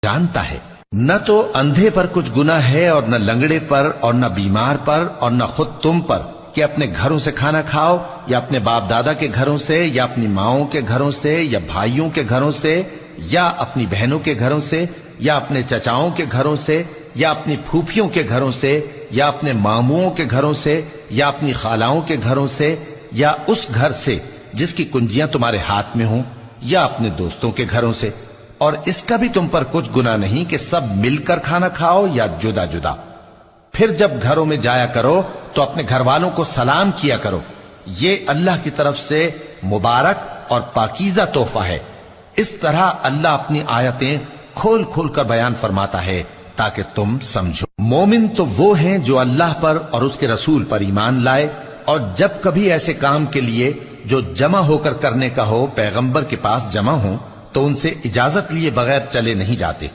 جانتا ہے۔ نہ تو اندھے پر کچھ گناہ ہے اور نہ لنگڑے پر اور نہ بیمار پر اور نہ خود تم پر کہ اپنے گھروں سے کھانا کھاؤ یا اپنے باپ دادا کے گھروں سے یا اپنی ماؤں کے گھروں سے یا بھائیوں کے گھروں سے یا اپنی بہنوں کے گھروں سے یا اپنے چچاؤں کے گھروں سے یا اپنی پھوپھیوں کے گھروں سے یا اپنے ماموؤں کے گھروں سے یا اپنی خالاؤں کے گھروں سے یا اس گھر سے جس کی کنجیاں تمہارے ہاتھ میں ہوں یا اپنے دوستوں کے گھروں سے، اور اس کا بھی تم پر کچھ گناہ نہیں کہ سب مل کر کھانا کھاؤ یا جدا جدا۔ پھر جب گھروں میں جایا کرو تو اپنے گھر والوں کو سلام کیا کرو، یہ اللہ کی طرف سے مبارک اور پاکیزہ تحفہ ہے۔ اس طرح اللہ اپنی آیتیں کھول کھول کر بیان فرماتا ہے تاکہ تم سمجھو۔ مومن تو وہ ہیں جو اللہ پر اور اس کے رسول پر ایمان لائے، اور جب کبھی ایسے کام کے لیے جو جمع ہو کر کرنے کا ہو پیغمبر کے پاس جمع ہوں تو ان سے اجازت لیے بغیر چلے نہیں جاتے۔